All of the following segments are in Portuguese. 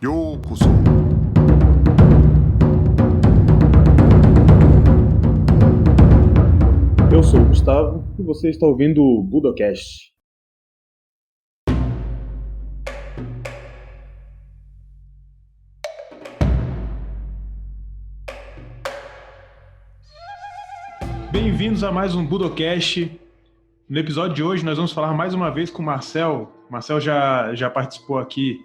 ようこそ。Eu sou o Gustavo e você está ouvindo o Budocast. Bem-vindos a mais um Budocast. No episódio de hoje nós vamos falar mais uma vez com o Marcel. O Marcel já participou aqui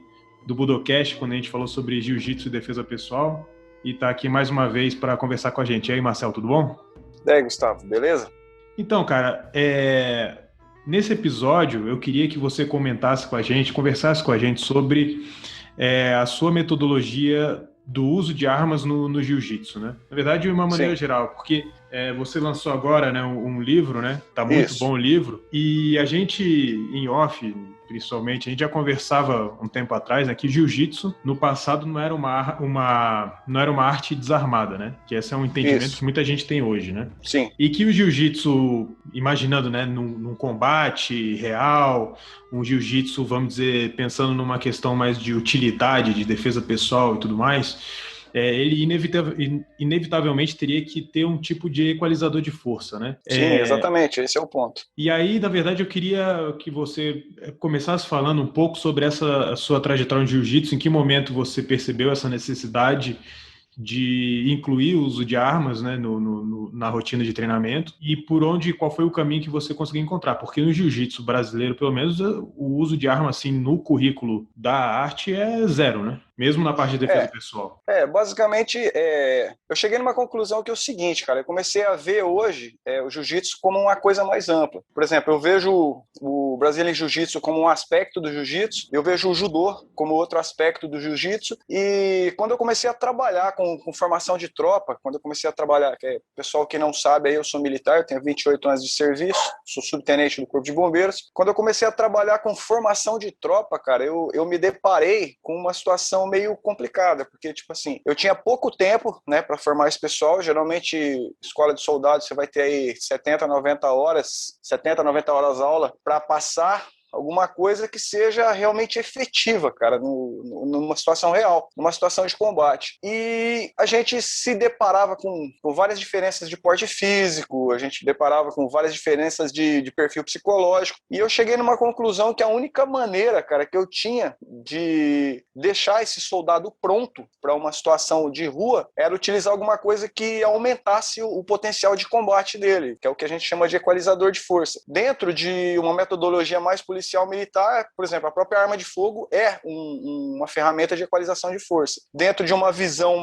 do Budocast quando a gente falou sobre jiu-jitsu e defesa pessoal e está aqui mais uma vez para conversar com a gente. E aí, Marcel, tudo bom? E aí, Gustavo, beleza? Então, cara, nesse episódio eu queria que você comentasse com a gente, conversasse com a gente sobre a sua metodologia do uso de armas no jiu-jitsu, né? Na verdade, de uma maneira geral, porque você lançou agora, né, um livro, né? Tá muito bom o livro. E a gente, em off, principalmente, a gente já conversava um tempo atrás, né, que jiu-jitsu, no passado, não era uma arte desarmada, né? Que esse é um entendimento que muita gente tem hoje, né? Sim. E que o jiu-jitsu, imaginando, né, num combate real, um jiu-jitsu, vamos dizer, pensando numa questão mais de utilidade, de defesa pessoal e tudo mais, ele inevitavelmente teria que ter um tipo de equalizador de força, né? Sim, exatamente, esse é o ponto. E aí, na verdade, eu queria que você começasse falando um pouco sobre essa sua trajetória no jiu-jitsu, em que momento você percebeu essa necessidade de incluir o uso de armas, né, na rotina de treinamento, e qual foi o caminho que você conseguiu encontrar, porque no jiu-jitsu brasileiro, pelo menos, o uso de arma assim, no currículo da arte é zero, né? Mesmo na parte de defesa pessoal. Basicamente, eu cheguei numa conclusão que é o seguinte, cara, eu comecei a ver hoje o jiu-jitsu como uma coisa mais ampla. Por exemplo, eu vejo o Brazilian Jiu-Jitsu como um aspecto do jiu-jitsu, eu vejo o judô como outro aspecto do jiu-jitsu, e quando eu comecei a trabalhar com formação de tropa, quando eu comecei a trabalhar, pessoal que não sabe, aí eu sou militar, eu tenho 28 anos de serviço, sou subtenente do Corpo de Bombeiros, quando eu comecei a trabalhar com formação de tropa, cara, eu me deparei com uma situação meio complicada, porque, tipo assim, eu tinha pouco tempo, né, para formar esse pessoal. Geralmente, escola de soldados, você vai ter aí 70, 90 horas aula para passar alguma coisa que seja realmente efetiva, cara, numa situação real, numa situação de combate. E a gente se deparava com várias diferenças de porte físico, a gente deparava com várias diferenças de perfil psicológico, e eu cheguei numa conclusão que a única maneira, cara, que eu tinha de deixar esse soldado pronto para uma situação de rua era utilizar alguma coisa que aumentasse o potencial de combate dele, que é o que a gente chama de equalizador de força. Dentro de uma metodologia mais policial militar, por exemplo, a própria arma de fogo é uma ferramenta de equalização de força. Dentro de uma visão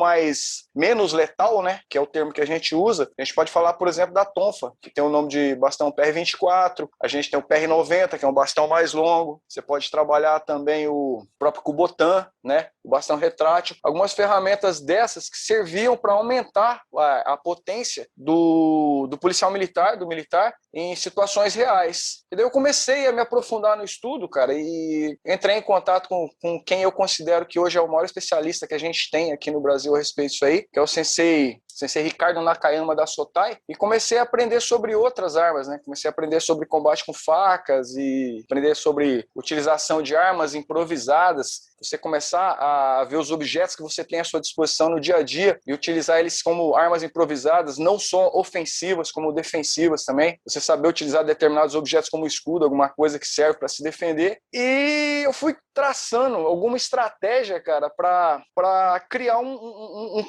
menos letal, né, que é o termo que a gente usa, a gente pode falar, por exemplo, da tonfa, que tem o nome de bastão PR-24, a gente tem o PR-90, que é um bastão mais longo, você pode trabalhar também o próprio Kubotan, né, o bastão retrátil, algumas ferramentas dessas que serviam para aumentar a potência do policial militar, do militar, em situações reais. E daí eu comecei a me aprofundar no estudo, cara, e entrei em contato com quem eu considero que hoje é o maior especialista que a gente tem aqui no Brasil a respeito disso aí, que é o Sensei Ricardo Nakayama da Sotai, e comecei a aprender sobre outras armas, né? Comecei a aprender sobre combate com facas e aprender sobre utilização de armas improvisadas, você começar a ver os objetos que você tem à sua disposição no dia a dia e utilizar eles como armas improvisadas, não só ofensivas, como defensivas também. Você saber utilizar determinados objetos como escudo, alguma coisa que serve para se defender. E eu fui traçando alguma estratégia, cara, para criar um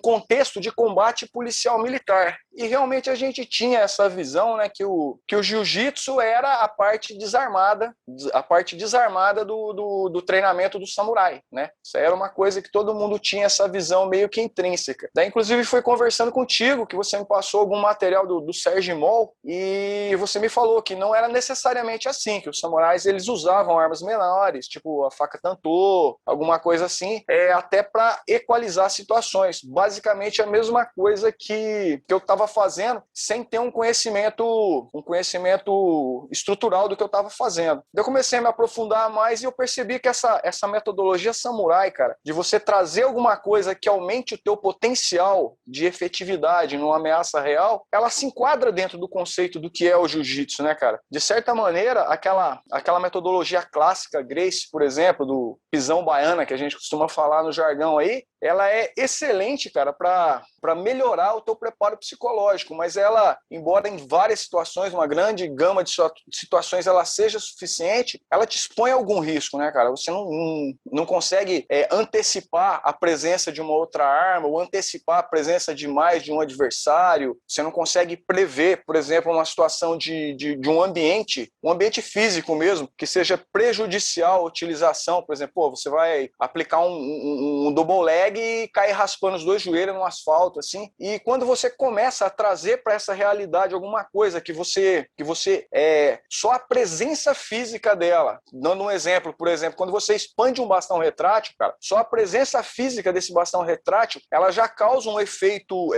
contexto de combate policial militar. E realmente a gente tinha essa visão, né, que o jiu-jitsu era a parte desarmada do treinamento do samurai, né? Isso era uma coisa que todo mundo tinha essa visão meio que intrínseca. Daí, inclusive, fui conversando contigo, que você me passou algum material do Sérgio Moll, e você me falou que não era necessariamente assim, que os samurais, eles usavam armas menores, tipo a faca tantô, alguma coisa assim, até para equalizar situações. Basicamente, a mesma mesma coisa que eu estava fazendo sem ter um conhecimento estrutural do que eu estava fazendo. Eu comecei a me aprofundar mais e eu percebi que essa metodologia samurai, cara, de você trazer alguma coisa que aumente o teu potencial de efetividade numa ameaça real, ela se enquadra dentro do conceito do que é o jiu-jitsu, né, cara? De certa maneira, aquela metodologia clássica, Gracie, por exemplo, do pisão baiana, que a gente costuma falar no jargão aí, ela é excelente, cara, para melhorar o teu preparo psicológico, mas ela, embora em várias situações, uma grande gama de situações, ela seja suficiente, ela te expõe a algum risco, né, cara? Você não consegue antecipar a presença de uma outra arma ou antecipar a presença de mais de um adversário, você não consegue prever, por exemplo, uma situação de um ambiente físico mesmo, que seja prejudicial à utilização, por exemplo, você vai aplicar um double leg e cair raspando os dois joelhos no asfalto, assim, e quando você começa a trazer para essa realidade alguma coisa que você só a presença física dela, dando um exemplo, por exemplo, quando você expande um bastão retrátil, cara, só a presença física desse bastão retrátil, ela já causa um efeito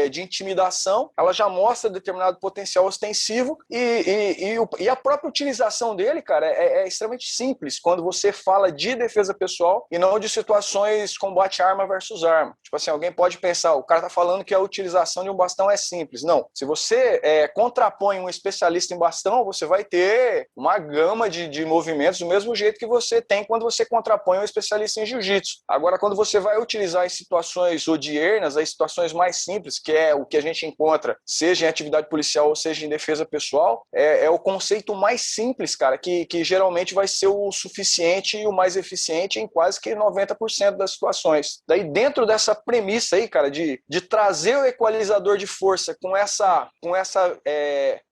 de intimidação, ela já mostra determinado potencial ostensivo e a própria utilização dele, cara, é extremamente simples quando você fala de defesa pessoal e não de situações combate arma versus arma. Tipo assim, alguém pode pensar, o cara tá falando que a utilização de um bastão é simples. Não. Se você contrapõe um especialista em bastão, você vai ter uma gama de movimentos do mesmo jeito que você tem quando você contrapõe um especialista em jiu-jitsu. Agora, quando você vai utilizar em situações odiernas, as situações mais simples, que é o que a gente encontra, seja em atividade policial ou seja em defesa pessoal, é o conceito mais simples, cara, que geralmente vai ser o suficiente e o mais eficiente em quase que 90% das situações. Daí, dentro dessa premissa aí, cara, de trazer o equalizador de força com essa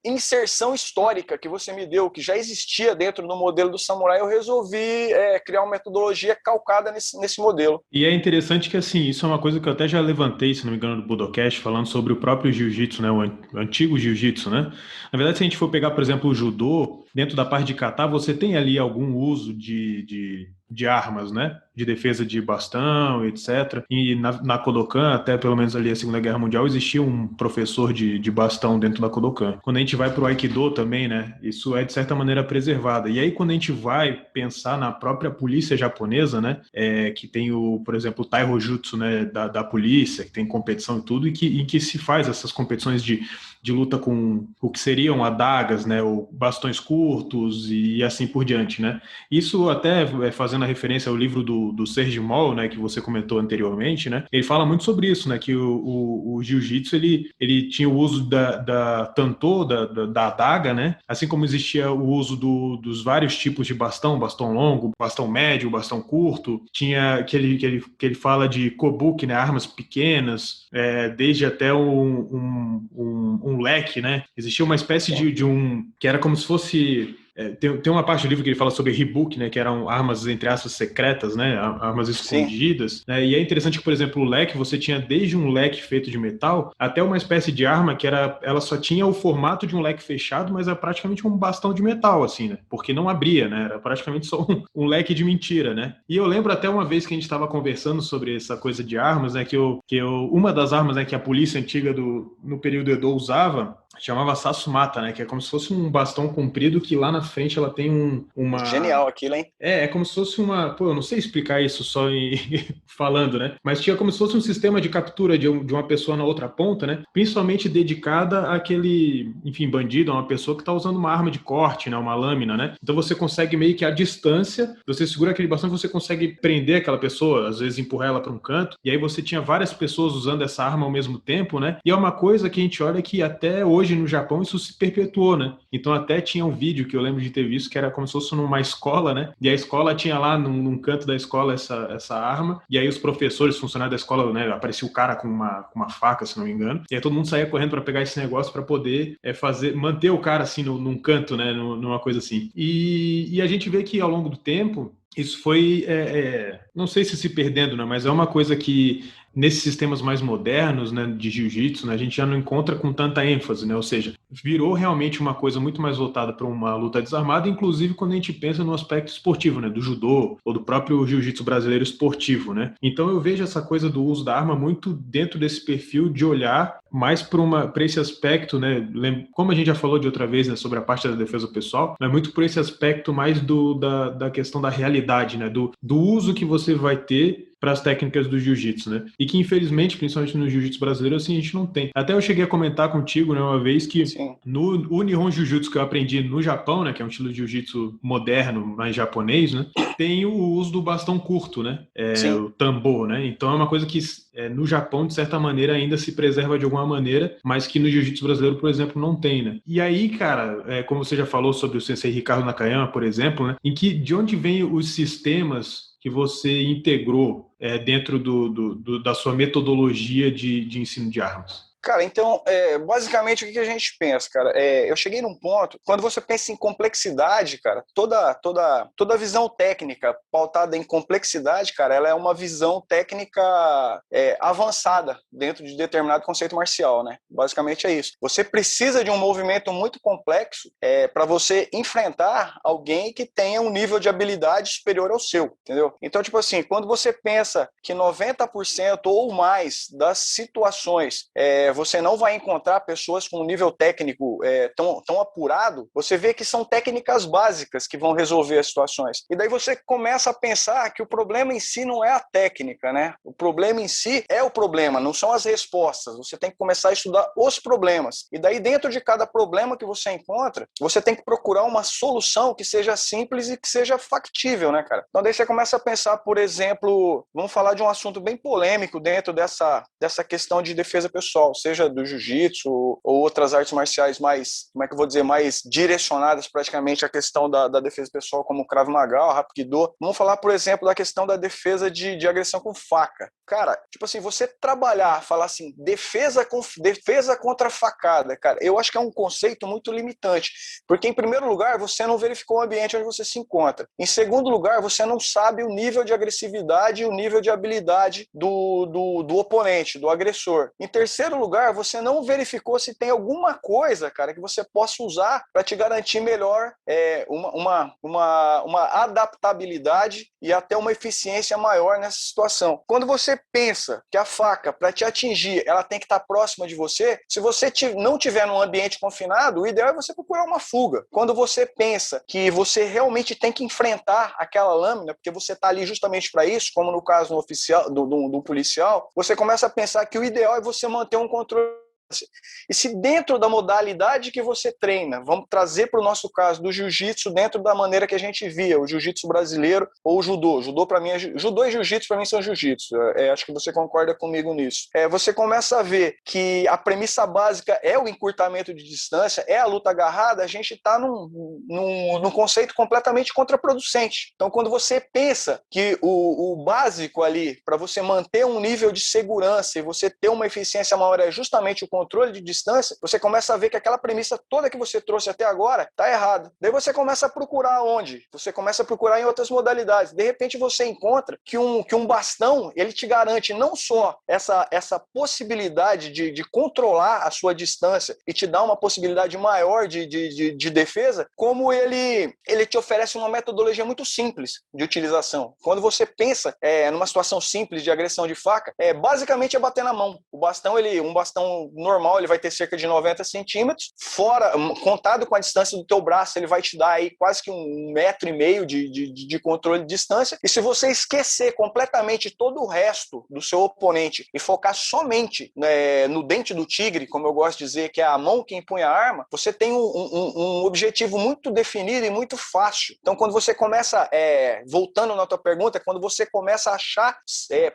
inserção histórica que você me deu, que já existia dentro do modelo do samurai, eu resolvi criar uma metodologia calcada nesse modelo. E é interessante que, assim, isso é uma coisa que eu até já levantei, se não me engano, no Budocast, falando sobre o próprio jiu-jitsu, né, o antigo jiu-jitsu, né? Na verdade, se a gente for pegar, por exemplo, o judô, dentro da parte de kata, você tem ali algum uso de armas, né? De defesa de bastão, etc. E na Kodokan, até pelo menos ali a Segunda Guerra Mundial, existia um professor de bastão dentro da Kodokan. Quando a gente vai para o Aikido também, né? Isso é, de certa maneira, preservado. E aí, quando a gente vai pensar na própria polícia japonesa, né? Que tem, por exemplo, o Tairojutsu, né? Da polícia, que tem competição e tudo, e em que se faz essas competições de luta com o que seriam adagas, né? Ou bastões curtos e assim por diante, né? Isso até fazendo a referência ao livro do Serge Moll, né, que você comentou anteriormente, né, ele fala muito sobre isso, né, que o jiu-jitsu ele tinha o uso da tanto, da adaga, né, assim como existia o uso dos vários tipos de bastão longo, bastão médio, bastão curto, tinha que ele fala de kobuki, né, armas pequenas, desde até um leque, né, existia uma espécie de um, que era como se fosse... Tem uma parte do livro que ele fala sobre Hibuki, né, que eram armas, entre aspas, secretas, né, armas escondidas, né, e é interessante que, por exemplo, o leque, você tinha desde um leque feito de metal até uma espécie de arma que ela só tinha o formato de um leque fechado, mas era praticamente um bastão de metal, assim, né, porque não abria, né, era praticamente só um leque de mentira, né. E eu lembro até uma vez que a gente estava conversando sobre essa coisa de armas, né, uma das armas, né, que a polícia antiga no período Edo usava, chamava Sasumata, né? Que é como se fosse um bastão comprido que lá na frente ela tem uma... Genial aquilo, hein? É como se fosse uma... Pô, eu não sei explicar isso só falando, né? Mas tinha como se fosse um sistema de captura de uma pessoa na outra ponta, né? Principalmente dedicada àquele, enfim, bandido, a uma pessoa que tá usando uma arma de corte, né? Uma lâmina, né? Então você consegue meio que à distância, você segura aquele bastão e você consegue prender aquela pessoa, às vezes empurrar ela para um canto, e aí você tinha várias pessoas usando essa arma ao mesmo tempo, né? E é uma coisa que a gente olha que até hoje no Japão isso se perpetuou, né? Então até tinha um vídeo que eu lembro de ter visto que era como se fosse numa escola, né? E a escola tinha lá num canto da escola essa arma, e aí os professores, funcionários da escola, né? Aparecia o cara com uma faca, se não me engano, e aí todo mundo saía correndo para pegar esse negócio para poder manter o cara assim num canto, né? Numa coisa assim. E a gente vê que ao longo do tempo Isso foi, não sei se perdendo, né, mas é uma coisa que nesses sistemas mais modernos, né, de jiu-jitsu, né, a gente já não encontra com tanta ênfase, né, ou seja, virou realmente uma coisa muito mais voltada para uma luta desarmada, inclusive quando a gente pensa no aspecto esportivo, né, do judô ou do próprio jiu-jitsu brasileiro esportivo, né. Então eu vejo essa coisa do uso da arma muito dentro desse perfil de olhar mais para esse aspecto, né, como a gente já falou de outra vez, né, sobre a parte da defesa pessoal, é muito por esse aspecto mais da questão da realidade, né, do uso que você vai ter para as técnicas do jiu-jitsu, né? E que, infelizmente, principalmente no jiu-jitsu brasileiro, assim, a gente não tem. Até eu cheguei a comentar contigo, né, uma vez que Sim. no Nihon Jiu-Jitsu que eu aprendi no Japão, né, que é um estilo de jiu-jitsu moderno, mais japonês, né, tem o uso do bastão curto, né, o tambor, né? Então é uma coisa que no Japão, de certa maneira, ainda se preserva de alguma maneira, mas que no jiu-jitsu brasileiro, por exemplo, não tem, né? E aí, cara, como você já falou sobre o sensei Ricardo Nakayama, por exemplo, né, de onde vêm os sistemas que você integrou dentro da sua metodologia de ensino de armas? Cara, então, basicamente o que a gente pensa, cara? Eu cheguei num ponto, quando você pensa em complexidade, cara, toda visão técnica pautada em complexidade, cara, ela é uma visão técnica avançada dentro de determinado conceito marcial, né? Basicamente é isso. Você precisa de um movimento muito complexo para você enfrentar alguém que tenha um nível de habilidade superior ao seu, entendeu? Então, tipo assim, quando você pensa que 90% ou mais das situações você não vai encontrar pessoas com um nível técnico tão apurado, você vê que são técnicas básicas que vão resolver as situações. E daí você começa a pensar que o problema em si não é a técnica, né? O problema em si é o problema, não são as respostas. Você tem que começar a estudar os problemas. E daí, dentro de cada problema que você encontra, você tem que procurar uma solução que seja simples e que seja factível, né, cara? Então daí você começa a pensar, por exemplo, vamos falar de um assunto bem polêmico dentro dessa questão de defesa pessoal, seja do jiu-jitsu ou outras artes marciais mais, como é que eu vou dizer, mais direcionadas praticamente à questão da defesa pessoal, como o Krav Maga, o Hapkido. Vamos falar, por exemplo, da questão da defesa de agressão com faca. Cara, tipo assim, você trabalhar, falar assim, defesa contra facada, cara, eu acho que é um conceito muito limitante, porque em primeiro lugar, você não verificou o ambiente onde você se encontra. Em segundo lugar, você não sabe o nível de agressividade e o nível de habilidade do oponente, do agressor. Em terceiro lugar, você não verificou se tem alguma coisa, cara, que você possa usar para te garantir melhor uma adaptabilidade e até uma eficiência maior nessa situação. Quando você pensa que a faca, para te atingir, ela tem que estar próxima de você, se você não tiver num ambiente confinado, o ideal é você procurar uma fuga. Quando você pensa que você realmente tem que enfrentar aquela lâmina, porque você está ali justamente para isso, como no caso do policial, você começa a pensar que o ideal é você manter um controle. E se dentro da modalidade que você treina, vamos trazer para o nosso caso do jiu-jitsu dentro da maneira que a gente via, o jiu-jitsu brasileiro ou o judô. Judô para mim judô e jiu-jitsu para mim são jiu-jitsu. Acho que você concorda comigo nisso. Você começa a ver que a premissa básica é o encurtamento de distância, é a luta agarrada, a gente está num conceito completamente contraproducente. Então, quando você pensa que o básico ali para você manter um nível de segurança e você ter uma eficiência maior é justamente o controle de distância, você começa a ver que aquela premissa toda que você trouxe até agora está errada. Daí você começa a procurar onde? Você começa a procurar em outras modalidades. De repente você encontra que um bastão, ele te garante não só essa possibilidade de controlar a sua distância e te dá uma possibilidade maior de defesa, como ele te oferece uma metodologia muito simples de utilização. Quando você pensa numa situação simples de agressão de faca, basicamente é bater na mão. Um bastão normal, ele vai ter cerca de 90 centímetros, contado com a distância do teu braço, ele vai te dar aí quase que 1,5 metro de controle de distância, e se você esquecer completamente todo o resto do seu oponente e focar somente no dente do tigre, como eu gosto de dizer, que é a mão que empunha a arma, você tem um objetivo muito definido e muito fácil. Então, quando você começa, voltando na tua pergunta, quando você começa a achar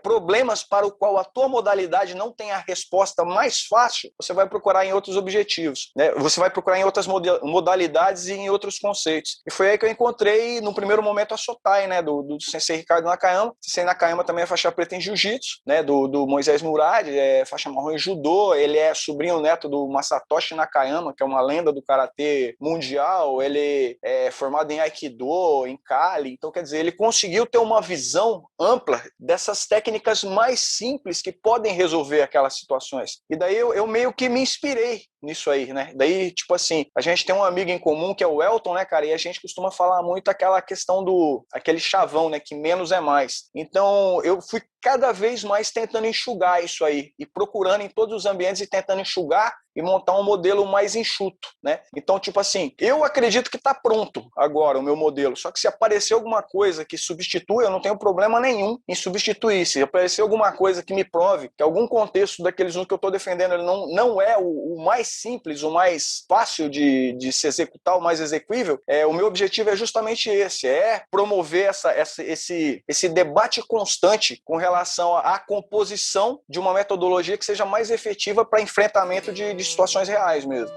problemas para o qual a tua modalidade não tem a resposta mais fácil, baixo, você vai procurar em outros objetivos, né? Você vai procurar em outras modalidades e em outros conceitos. E foi aí que eu encontrei, no primeiro momento, a Sotai, né? Do Sensei Ricardo Nakayama. O Sensei Nakayama também é faixa preta em Jiu-Jitsu, né? Do Moisés Murad, é faixa marrom em Judô. Ele é sobrinho neto do Masatoshi Nakayama, que é uma lenda do karatê mundial. Ele é formado em Aikido, em Kali. Então, quer dizer, ele conseguiu ter uma visão ampla dessas técnicas mais simples que podem resolver aquelas situações. E daí eu meio que me inspirei nisso aí, né? Daí, tipo assim, a gente tem um amigo em comum que é o Elton, né, cara? E a gente costuma falar muito aquela questão aquele chavão, né? Que menos é mais. Então, eu fui cada vez mais tentando enxugar isso aí e procurando em todos os ambientes e tentando enxugar e montar um modelo mais enxuto, né? Então, tipo assim, eu acredito que está pronto agora o meu modelo, só que se aparecer alguma coisa que substitua, eu não tenho problema nenhum em substituir. Se aparecer alguma coisa que me prove que algum contexto daqueles que eu estou defendendo ele não é o mais simples, o mais fácil de se executar, o mais execuível, o meu objetivo é justamente esse, é promover esse debate constante com relação à composição de uma metodologia que seja mais efetiva para enfrentamento de situações reais mesmo.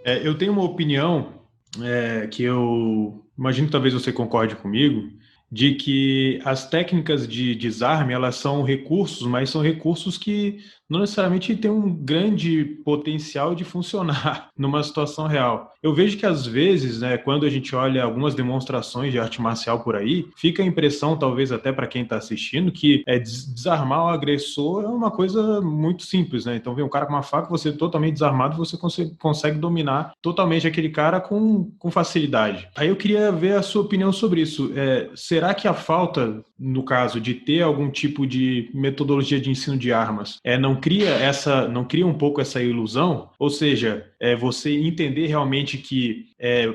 Eu tenho uma opinião que eu imagino que talvez você concorde comigo, de que as técnicas de desarme, elas são recursos, mas são recursos que não necessariamente têm um grande potencial de funcionar numa situação real. Eu vejo que às vezes, né, quando a gente olha algumas demonstrações de arte marcial por aí, fica a impressão, talvez até para quem está assistindo, que desarmar o agressor é uma coisa muito simples, né? Então vem um cara com uma faca, você totalmente desarmado, você consegue dominar totalmente aquele cara com facilidade. Aí eu queria ver a sua opinião sobre isso. Será que a falta, no caso, de ter algum tipo de metodologia de ensino de armas, não cria um pouco essa ilusão? Ou seja, você entender realmente que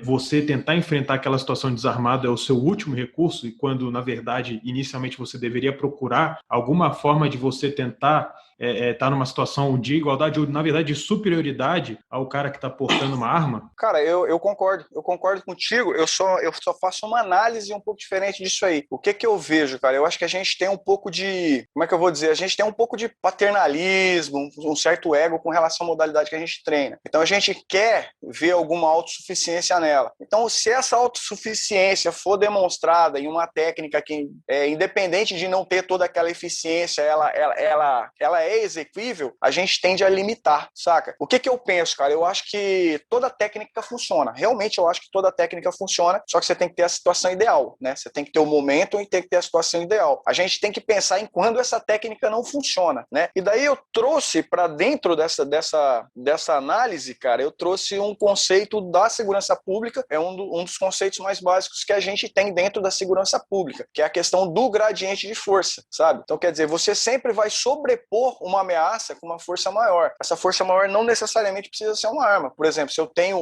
você tentar enfrentar aquela situação desarmado é o seu último recurso, e quando, na verdade, inicialmente você deveria procurar alguma forma de você tentar estar numa situação de igualdade ou, na verdade, de superioridade ao cara que está portando uma arma? Cara, eu concordo contigo, eu só faço uma análise um pouco diferente disso aí. O que eu vejo, cara? Eu acho que a gente tem um pouco de, como é que eu vou dizer? A gente tem um pouco de paternalismo, um certo ego com relação à modalidade que a gente treina. Então a gente quer ver alguma autossuficiência nela. Então, se essa autossuficiência for demonstrada em uma técnica que, independente de não ter toda aquela eficiência, ela é execuível, a gente tende a limitar, saca? O que eu penso, cara? Eu acho que toda técnica funciona. Realmente eu acho que toda técnica funciona, só que você tem que ter a situação ideal, né? Você tem que ter o momento e tem que ter a situação ideal. A gente tem que pensar em quando essa técnica não funciona, né? E daí eu trouxe para dentro dessa análise, cara, eu trouxe um conceito da segurança pública, é um dos conceitos mais básicos que a gente tem dentro da segurança pública, que é a questão do gradiente de força, sabe? Então, quer dizer, você sempre vai sobrepor uma ameaça com uma força maior. Essa força maior não necessariamente precisa ser uma arma. Por exemplo, se eu tenho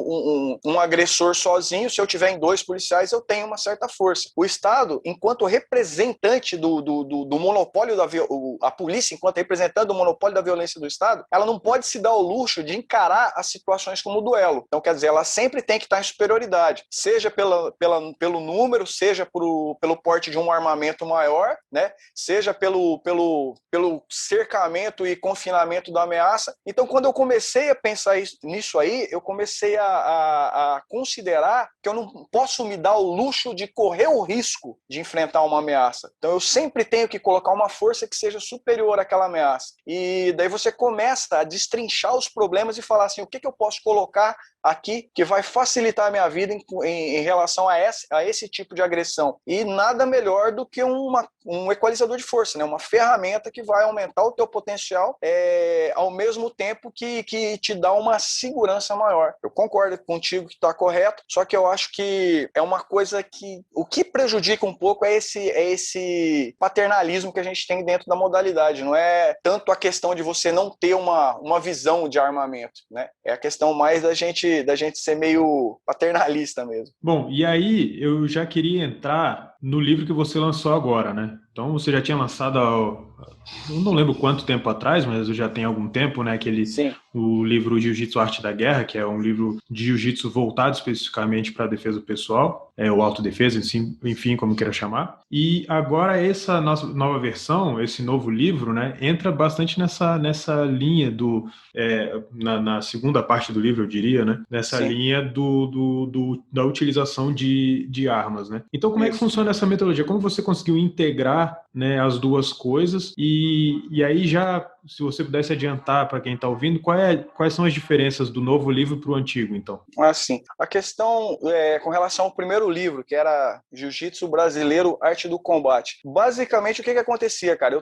um agressor sozinho, se eu tiver em 2 policiais, eu tenho uma certa força. O Estado, enquanto representante do monopólio a polícia, enquanto representante do monopólio da violência do Estado, ela não pode se dar o luxo de encarar as situações como duelo. Então, quer dizer, ela sempre tem que estar em superioridade, seja pelo número, seja pelo porte de um armamento maior, né? Seja pelo cercamento e confinamento da ameaça. Então, quando eu comecei a pensar nisso aí, eu comecei a considerar que eu não posso me dar o luxo de correr o risco de enfrentar uma ameaça. Então, eu sempre tenho que colocar uma força que seja superior àquela ameaça. E daí você começa a destrinchar os problemas e falar assim, o que eu posso colocar aqui que vai facilitar a minha vida em relação a esse tipo de agressão. E nada melhor do que um equalizador de força, né? Uma ferramenta que vai aumentar o teu potencial ao mesmo tempo que te dá uma segurança maior. Eu concordo contigo que está correto, só que eu acho que é uma coisa que o que prejudica um pouco é esse paternalismo que a gente tem dentro da modalidade. Não é tanto a questão de você não ter uma visão de armamento, né? É a questão mais da gente ser meio paternalista mesmo. Bom, e aí eu já queria entrar no livro que você lançou agora, né? Então você já tinha lançado, eu não lembro quanto tempo atrás, mas já tem algum tempo, né? Sim. O livro Jiu-Jitsu Arte da Guerra, que é um livro de jiu-jitsu voltado especificamente para a defesa pessoal, ou autodefesa, enfim, como queira chamar. E agora essa nossa nova versão, esse novo livro, né, entra bastante nessa linha na segunda parte do livro, eu diria, né? Nessa Sim. linha da utilização de armas, né? Então, como é que funciona essa metodologia? Como você conseguiu integrar, né, as duas coisas? E aí já, se você pudesse adiantar para quem está ouvindo, quais são as diferenças do novo livro para o antigo, então? Assim, a questão com relação ao primeiro livro, que era Jiu-Jitsu Brasileiro, Arte do Combate. Basicamente, o que acontecia, cara?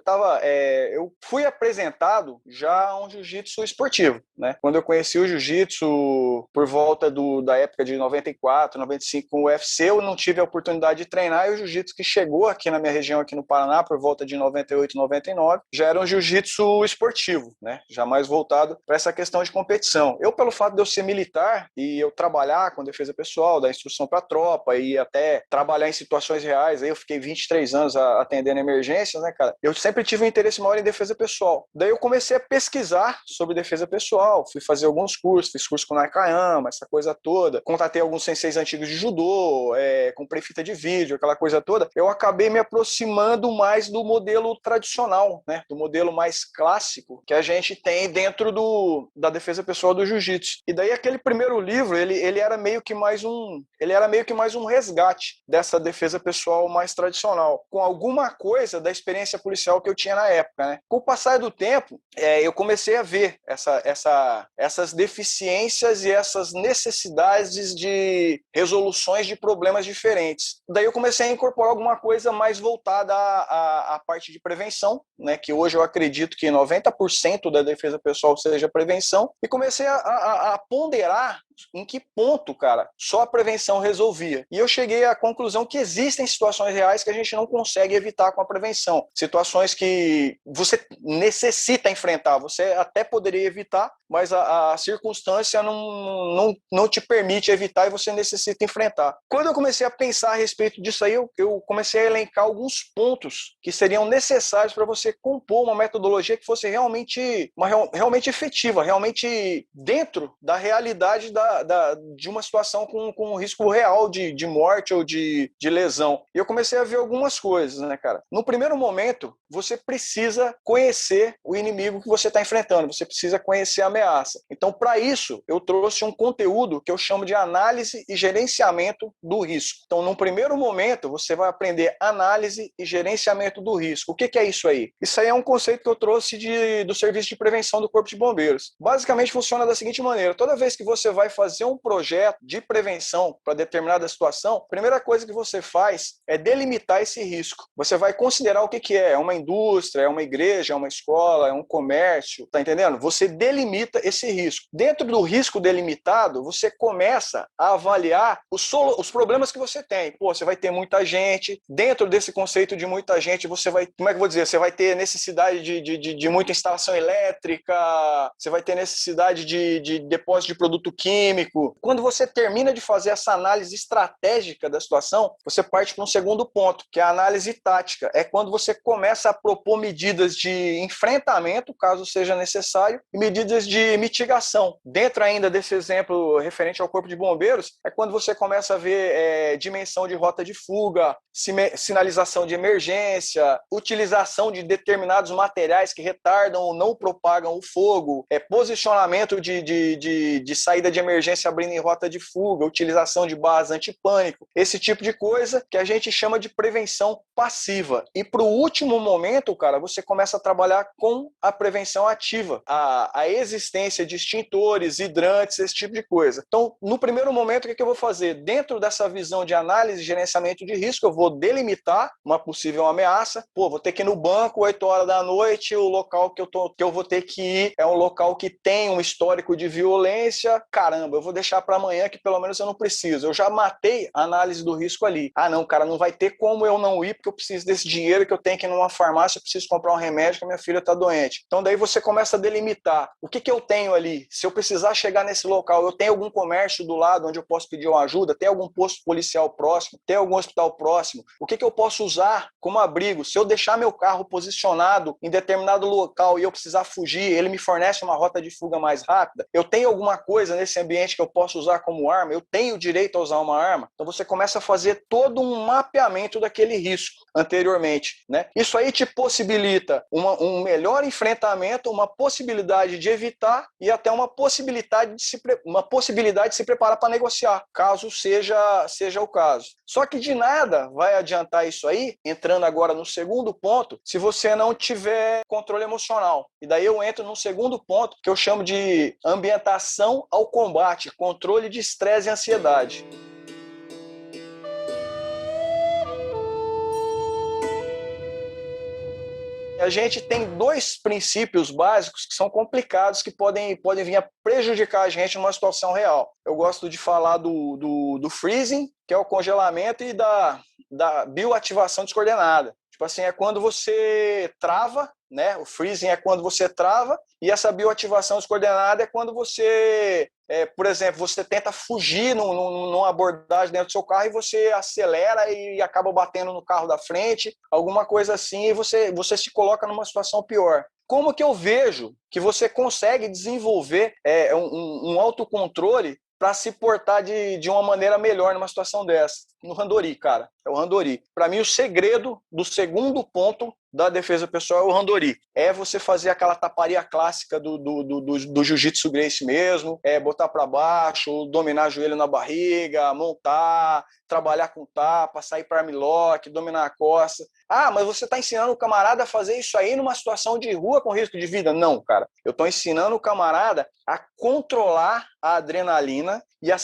Eu fui apresentado já a um jiu-jitsu esportivo, né? Quando eu conheci o jiu-jitsu por volta da época de 94, 95 com o UFC, eu não tive a oportunidade de treinar, e o jiu-jitsu que chegou aqui na minha região, aqui no Paraná, por volta de 98, 99, já era um jiu-jitsu esportivo, né? Já mais voltado para essa questão de competição. Eu, pelo fato de eu ser militar e eu trabalhar com defesa pessoal, dar instrução para a tropa e até trabalhar em situações reais, aí eu fiquei 23 anos atendendo emergências, né, cara? Eu sempre tive um interesse maior em defesa pessoal. Daí eu comecei a pesquisar sobre defesa pessoal, fui fazer alguns cursos, fiz curso com o Nakayama, essa coisa toda, contatei alguns senseis antigos de judô, comprei fita de vídeo, aquela coisa toda. Eu acabei me aproximando mais do modelo tradicional, né, do modelo mais clássico que a gente tem dentro da defesa pessoal do jiu-jitsu. E daí aquele primeiro livro, ele era meio que mais um resgate dessa defesa pessoal mais tradicional, com alguma coisa da experiência policial que eu tinha na época, né? Com o passar do tempo, eu comecei a ver essas deficiências e essas necessidades de resoluções de problemas diferentes. Daí eu comecei a incorporar alguma coisa mais voltada à parte de prevenção, né? Que hoje eu acredito que 90% da defesa pessoal seja prevenção, e comecei a ponderar em que ponto, cara, só a prevenção resolvia. E eu cheguei à conclusão que existem situações reais que a gente não consegue evitar com a prevenção. Situações que você necessita enfrentar, você até poderia evitar, mas a circunstância não te permite evitar e você necessita enfrentar. Quando eu comecei a pensar a respeito disso aí, eu comecei a elencar alguns pontos que seriam necessários para você compor uma metodologia que fosse realmente efetiva, realmente dentro da realidade de uma situação com risco real de morte ou de lesão. E eu comecei a ver algumas coisas, né, cara? No primeiro momento, você precisa conhecer o inimigo que você está enfrentando, você precisa conhecer a ameaça. Então, para isso, eu trouxe um conteúdo que eu chamo de análise e gerenciamento do risco. Então, no primeiro momento, você vai aprender análise e gerenciamento do risco. O que é isso aí? Isso aí é um conceito que eu trouxe do Serviço de Prevenção do Corpo de Bombeiros. Basicamente, funciona da seguinte maneira: toda vez que você vai fazer um projeto de prevenção para determinada situação, a primeira coisa que você faz é delimitar esse risco. Você vai considerar o que é uma indústria, é uma igreja, é uma escola, é um comércio, tá entendendo? Você delimita esse risco. Dentro do risco delimitado, você começa a avaliar os problemas que você tem. Pô, você vai ter muita gente. Dentro desse conceito de muita gente, você vai, como é que eu vou dizer? Você vai ter necessidade de muita instalação elétrica, você vai ter necessidade de depósito de produto químico. Quando você termina de fazer essa análise estratégica da situação, você parte para um segundo ponto, que é a análise tática. É quando você começa a propor medidas de enfrentamento, caso seja necessário, e medidas de mitigação. Dentro ainda desse exemplo referente ao Corpo de Bombeiros, é quando você começa a ver dimensão de rota de fuga, sinalização de emergência, utilização de determinados materiais que retardam ou não propagam o fogo, posicionamento de saída de emergência abrindo em rota de fuga, utilização de barras antipânico, esse tipo de coisa que a gente chama de prevenção passiva. E para o último momento, cara, você começa a trabalhar com a prevenção ativa, a existência de extintores, hidrantes, esse tipo de coisa. Então, no primeiro momento, o que eu vou fazer? Dentro dessa visão de análise e gerenciamento de risco, eu vou delimitar uma possível ameaça. Pô, vou ter que ir no banco 8 horas da noite, o local que eu vou ter que ir é um local que tem um histórico de violência. Caramba, caramba, eu vou deixar para amanhã que pelo menos eu não preciso. Eu já matei a análise do risco ali. Ah, não, cara, não vai ter como eu não ir porque eu preciso desse dinheiro que eu tenho que ir numa farmácia, eu preciso comprar um remédio que a minha filha está doente. Então daí você começa a delimitar. O que eu tenho ali? Se eu precisar chegar nesse local, eu tenho algum comércio do lado onde eu posso pedir uma ajuda? Tem algum posto policial próximo? Tem algum hospital próximo? O que eu posso usar como abrigo? Se eu deixar meu carro posicionado em determinado local e eu precisar fugir, ele me fornece uma rota de fuga mais rápida? Eu tenho alguma coisa nesse ambiente que eu posso usar como arma? Eu tenho direito a usar uma arma? Então você começa a fazer todo um mapeamento daquele risco anteriormente, né? Isso aí te possibilita um melhor enfrentamento, uma possibilidade de evitar e até uma possibilidade de se preparar para negociar, caso seja o caso. Só que de nada vai adiantar isso aí, entrando agora no segundo ponto, se você não tiver controle emocional. E daí eu entro no segundo ponto, que eu chamo de ambientação ao combate, controle de estresse e ansiedade. A gente tem dois princípios básicos que são complicados, que podem vir a prejudicar a gente numa situação real. Eu gosto de falar do freezing, que é o congelamento, e da bioativação descoordenada. Tipo assim, é quando você trava, né? O freezing é quando você trava, e essa bioativação descoordenada é quando você, por exemplo, você tenta fugir numa abordagem dentro do seu carro e você acelera e acaba batendo no carro da frente, alguma coisa assim, e você se coloca numa situação pior. Como que eu vejo que você consegue desenvolver um autocontrole para se portar de uma maneira melhor numa situação dessa? No Randori, cara. É o Randori. Para mim, o segredo do segundo ponto da defesa pessoal é o Randori. É você fazer aquela taparia clássica do jiu-jitsu Gracie mesmo, botar para baixo, dominar joelho na barriga, montar, trabalhar com tapa, sair para armlock, dominar a costa. Ah, mas você está ensinando o camarada a fazer isso aí numa situação de rua com risco de vida? Não, cara. Eu estou ensinando o camarada a controlar a adrenalina e a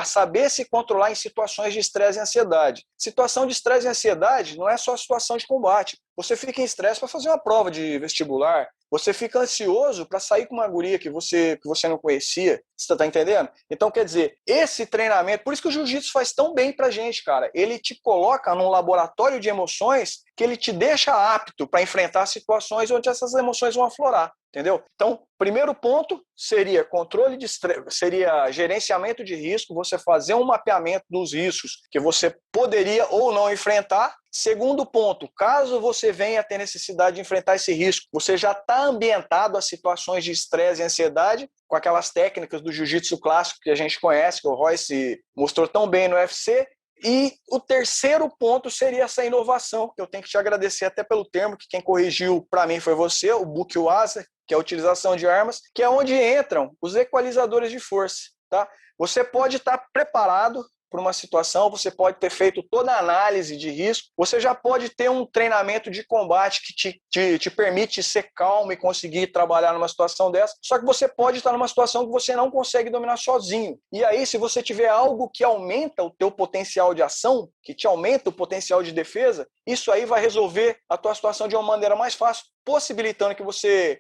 saber se controlar em situações de estresse e ansiedade. Situação de estresse e ansiedade não é só situação de combate. Você fica em estresse para fazer uma prova de vestibular, você fica ansioso para sair com uma guria que você não conhecia, você tá entendendo? Então, quer dizer, esse treinamento, por isso que o jiu-jitsu faz tão bem pra gente, cara. Ele te coloca num laboratório de emoções que ele te deixa apto para enfrentar situações onde essas emoções vão aflorar, entendeu? Então, primeiro ponto seria controle de estresse, seria gerenciamento de risco, você fazer um mapeamento dos riscos que você poderia ou não enfrentar. Segundo ponto, caso você venha a ter necessidade de enfrentar esse risco, você já está ambientado a situações de estresse e ansiedade com aquelas técnicas do jiu-jitsu clássico que a gente conhece, que o Royce mostrou tão bem no UFC. E o terceiro ponto seria essa inovação, que eu tenho que te agradecer até pelo termo, que quem corrigiu para mim foi você, o Bukiwaza, que é a utilização de armas, que é onde entram os equalizadores de força. Tá? Você pode estar preparado para uma situação, você pode ter feito toda a análise de risco, você já pode ter um treinamento de combate que te permite ser calmo e conseguir trabalhar numa situação dessa, só que você pode estar numa situação que você não consegue dominar sozinho. E aí, se você tiver algo que aumenta o teu potencial de ação, que te aumenta o potencial de defesa, isso aí vai resolver a tua situação de uma maneira mais fácil, possibilitando que você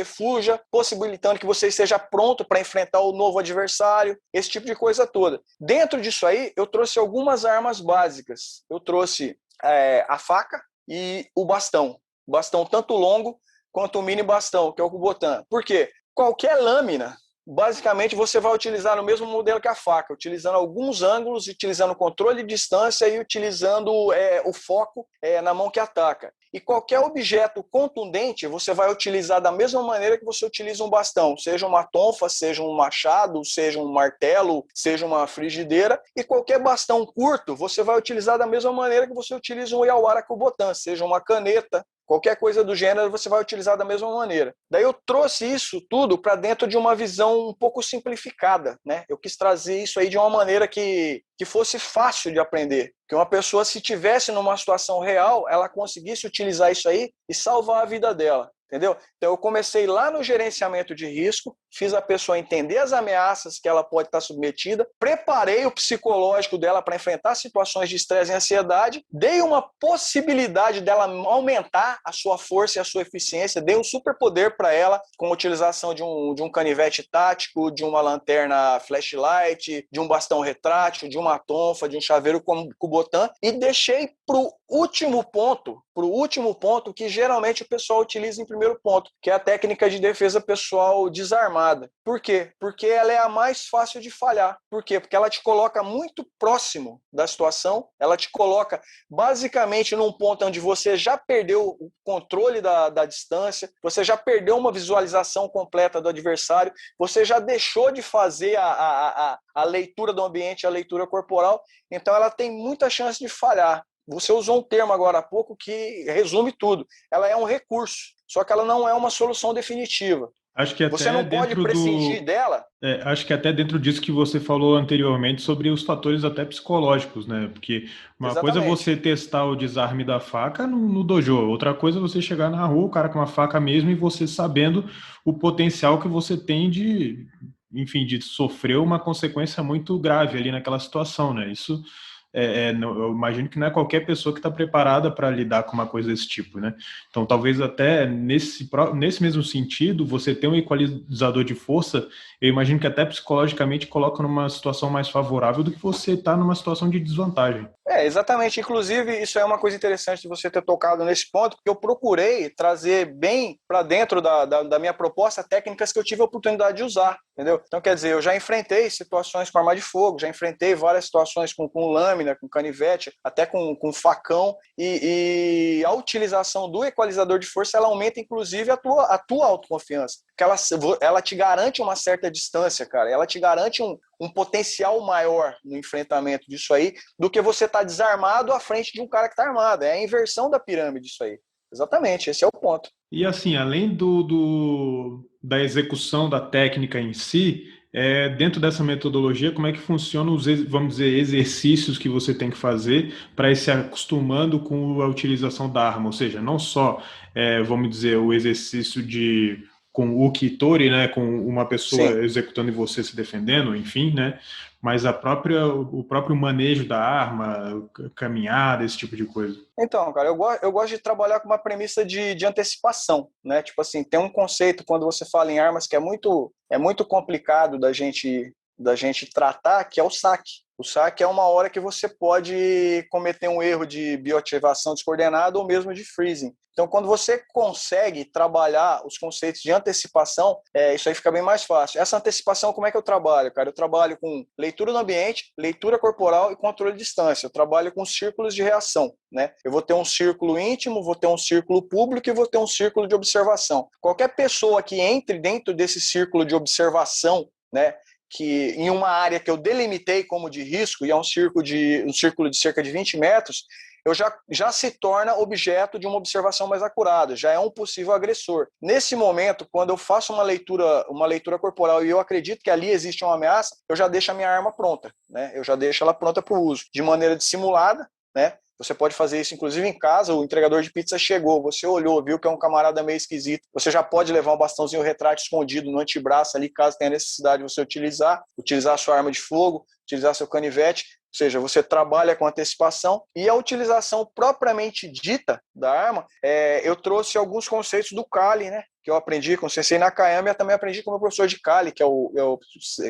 fuja, possibilitando que você esteja pronto para enfrentar o novo adversário, esse tipo de coisa toda. Dentro disso aí, eu trouxe algumas armas básicas. Eu trouxe a faca e o bastão. Bastão tanto longo quanto o mini bastão, que é o Kubotan. Por quê? Qualquer lâmina, basicamente, você vai utilizar no mesmo modelo que a faca, utilizando alguns ângulos, utilizando o controle de distância e utilizando o foco na mão que ataca. E qualquer objeto contundente você vai utilizar da mesma maneira que você utiliza um bastão, seja uma tonfa, seja um machado, seja um martelo, seja uma frigideira. E qualquer bastão curto você vai utilizar da mesma maneira que você utiliza um Yawara Kubotan, seja uma caneta, qualquer coisa do gênero você vai utilizar da mesma maneira. Daí eu trouxe isso tudo para dentro de uma visão um pouco simplificada, né? Eu quis trazer isso aí de uma maneira que fosse fácil de aprender. Que uma pessoa, se tivesse numa situação real, ela conseguisse utilizar isso aí e salvar a vida dela. Entendeu? Então, eu comecei lá no gerenciamento de risco, fiz a pessoa entender as ameaças que ela pode estar submetida, preparei o psicológico dela para enfrentar situações de estresse e ansiedade, dei uma possibilidade dela aumentar a sua força e a sua eficiência, dei um superpoder para ela com a utilização de um canivete tático, de uma lanterna flashlight, de um bastão retrátil, de uma tonfa, de um chaveiro Kubotan, e deixei para o último ponto que geralmente o pessoal utiliza em primeiro ponto, que é a técnica de defesa pessoal desarmada. Por quê? Porque ela é a mais fácil de falhar. Por quê? Porque ela te coloca muito próximo da situação, ela te coloca basicamente num ponto onde você já perdeu o controle da distância, você já perdeu uma visualização completa do adversário, você já deixou de fazer a leitura do ambiente, a leitura corporal, então ela tem muita chance de falhar. Você usou um termo agora há pouco que resume tudo. Ela é um recurso, só que ela não é uma solução definitiva. Acho que até Você não pode prescindir dela. Acho que até dentro disso que você falou anteriormente sobre os fatores até psicológicos, né? Porque uma coisa é você testar o desarme da faca no dojo, outra coisa é você chegar na rua, o cara com uma faca mesmo, e você sabendo o potencial que você tem de, enfim, de sofrer uma consequência muito grave ali naquela situação, né? Isso eu imagino que não é qualquer pessoa que está preparada para lidar com uma coisa desse tipo, né? Então, talvez até nesse mesmo sentido, você ter um equalizador de força, eu imagino que até psicologicamente coloca numa situação mais favorável do que você estar numa situação de desvantagem. Exatamente. Inclusive, isso é uma coisa interessante de você ter tocado nesse ponto, porque eu procurei trazer bem para dentro da minha proposta técnicas que eu tive a oportunidade de usar, entendeu? Então, quer dizer, eu já enfrentei situações com arma de fogo, já enfrentei várias situações com lâmina, com canivete, até com facão, e a utilização do equalizador de força, ela aumenta, inclusive, a tua autoconfiança, porque ela te garante uma certa distância, cara, ela te garante um potencial maior no enfrentamento disso aí, do que você estar desarmado à frente de um cara que está armado. É a inversão da pirâmide isso aí. Exatamente, esse é o ponto. E assim, além da execução da técnica em si, dentro dessa metodologia, como é que funcionam os, vamos dizer, exercícios que você tem que fazer para ir se acostumando com a utilização da arma? Ou seja, não só, vamos dizer, o exercício com o Ukitori, né, com uma pessoa Sim. executando e você se defendendo, enfim, né, mas o próprio manejo da arma, caminhada, esse tipo de coisa. Então, cara, eu gosto de trabalhar com uma premissa de antecipação, né? Tipo assim, tem um conceito quando você fala em armas que é muito complicado da gente tratar, que é o saque. O saque é uma hora que você pode cometer um erro de bioativação descoordenada ou mesmo de freezing. Então, quando você consegue trabalhar os conceitos de antecipação, isso aí fica bem mais fácil. Essa antecipação, como é que eu trabalho, cara? Eu trabalho com leitura do ambiente, leitura corporal e controle de distância. Eu trabalho com círculos de reação, né? Eu vou ter um círculo íntimo, vou ter um círculo público e vou ter um círculo de observação. Qualquer pessoa que entre dentro desse círculo de observação, né, que em uma área que eu delimitei como de risco, e é um círculo de cerca de 20 metros, eu já se torna objeto de uma observação mais acurada, já é um possível agressor. Nesse momento, quando eu faço uma leitura corporal e eu acredito que ali existe uma ameaça, eu já deixo a minha arma pronta, né? Eu já deixo ela pronta para o uso, de maneira dissimulada, né? Você pode fazer isso, inclusive, em casa. O entregador de pizza chegou, você olhou, viu que é um camarada meio esquisito. Você já pode levar um bastãozinho retrátil escondido no antebraço ali, caso tenha necessidade de você utilizar a sua arma de fogo, utilizar seu canivete. Ou seja, você trabalha com antecipação. E a utilização propriamente dita da arma, eu trouxe alguns conceitos do Kali, né? Que eu aprendi com o Sensei Nakayama e eu também aprendi com o meu professor de Kali, que é o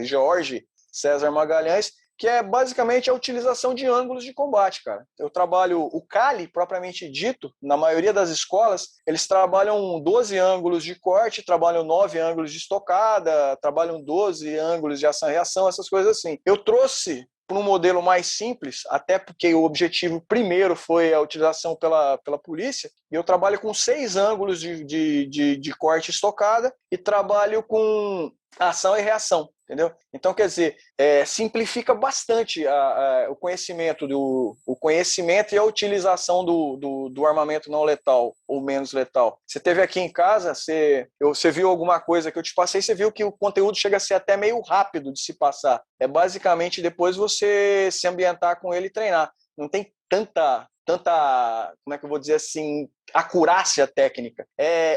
Jorge César Magalhães, que é basicamente a utilização de ângulos de combate, cara. Eu trabalho o Kali, propriamente dito, na maioria das escolas, eles trabalham 12 ângulos de corte, trabalham 9 ângulos de estocada, trabalham 12 ângulos de ação e reação, essas coisas assim. Eu trouxe para um modelo mais simples, até porque o objetivo primeiro foi a utilização pela polícia, e eu trabalho com 6 ângulos de corte estocada e trabalho com ação e reação, entendeu? Então, quer dizer, simplifica bastante o conhecimento e a utilização do armamento não letal ou menos letal. Você teve aqui em casa, você viu alguma coisa que eu te passei, você viu que o conteúdo chega a ser até meio rápido de se passar. É basicamente depois você se ambientar com ele e treinar. Não tem como é que eu vou dizer assim, acurácia técnica.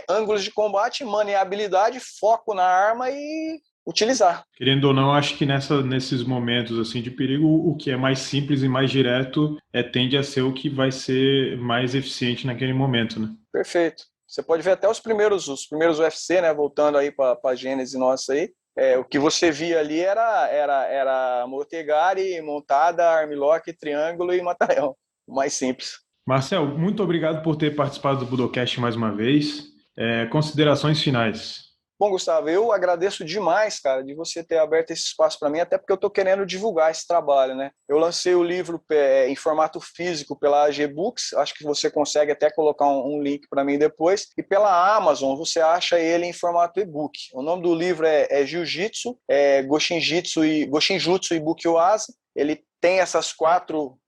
Ângulos de combate, maneabilidade, foco na arma e utilizar. Querendo ou não, acho que nesses momentos assim de perigo, o que é mais simples e mais direto tende a ser o que vai ser mais eficiente naquele momento, né? Perfeito. Você pode ver até os primeiros UFC, né? Voltando aí para a gênese nossa aí. O que você via ali era Motegari, montada, armlock, triângulo e mata-leão. O mais simples. Marcel, muito obrigado por ter participado do Budocast mais uma vez. Considerações finais. Bom, Gustavo, eu agradeço demais, cara, de você ter aberto esse espaço para mim, até porque eu estou querendo divulgar esse trabalho, né? Eu lancei o livro em formato físico pela AG Books, acho que você consegue até colocar um link para mim depois, e pela Amazon você acha ele em formato e-book. O nome do livro é Jiu-Jitsu, Goshinjutsu e Bukyoase. Ele tem essas quatro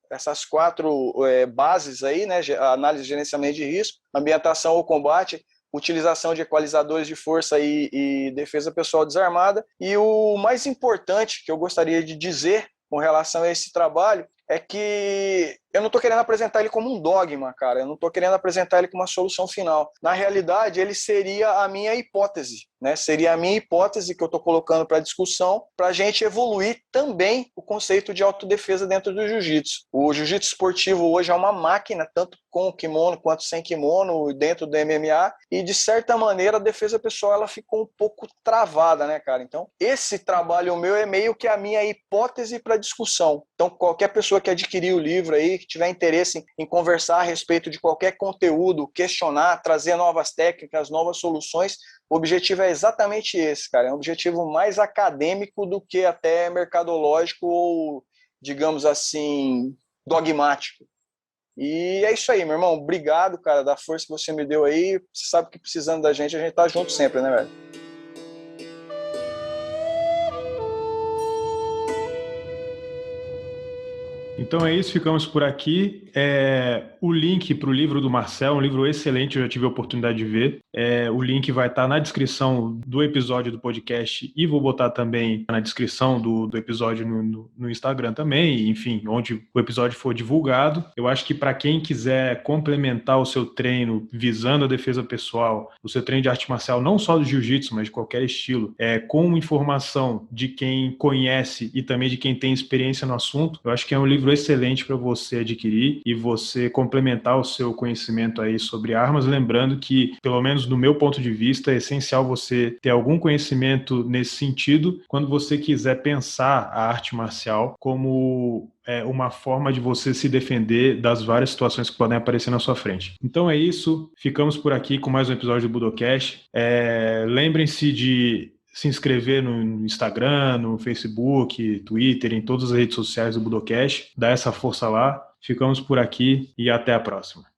bases aí, né? Análise de gerenciamento de risco, ambientação ou combate, utilização de equalizadores de força e defesa pessoal desarmada. E o mais importante que eu gostaria de dizer com relação a esse trabalho é que eu não estou querendo apresentar ele como um dogma, cara. Eu não estou querendo apresentar ele como uma solução final. Na realidade, ele seria a minha hipótese, né? Seria a minha hipótese que eu estou colocando para discussão para a gente evoluir também o conceito de autodefesa dentro do jiu-jitsu. O jiu-jitsu esportivo hoje é uma máquina, tanto com kimono quanto sem kimono, dentro do MMA, e de certa maneira a defesa pessoal ela ficou um pouco travada, né, cara? Então, esse trabalho meu é meio que a minha hipótese para discussão. Então, qualquer pessoa que adquirir o livro aí, que tiver interesse em conversar a respeito de qualquer conteúdo, questionar, trazer novas técnicas, novas soluções, o objetivo é exatamente esse, cara. É um objetivo mais acadêmico do que até mercadológico ou, digamos assim, dogmático. E é isso aí, meu irmão. Obrigado, cara, da força que você me deu aí. Você sabe que precisando da gente, a gente tá junto sempre, né, velho? Então é isso, ficamos por aqui. O link para o livro do Marcel, um livro excelente, eu já tive a oportunidade de ver. O link vai estar na descrição do episódio do podcast e vou botar também na descrição do episódio no Instagram também, enfim, onde o episódio for divulgado. Eu acho que para quem quiser complementar o seu treino visando a defesa pessoal, o seu treino de arte marcial, não só do jiu-jitsu, mas de qualquer estilo, com informação de quem conhece e também de quem tem experiência no assunto, eu acho que é um livro excelente para você adquirir e você complementar o seu conhecimento aí sobre armas, lembrando que, pelo menos do meu ponto de vista, é essencial você ter algum conhecimento nesse sentido quando você quiser pensar a arte marcial como uma forma de você se defender das várias situações que podem aparecer na sua frente. Então é isso, ficamos por aqui com mais um episódio do Budocast. Lembrem-se de se inscrever no Instagram, no Facebook, Twitter, em todas as redes sociais do Budocast, dá essa força lá. Ficamos por aqui e até a próxima.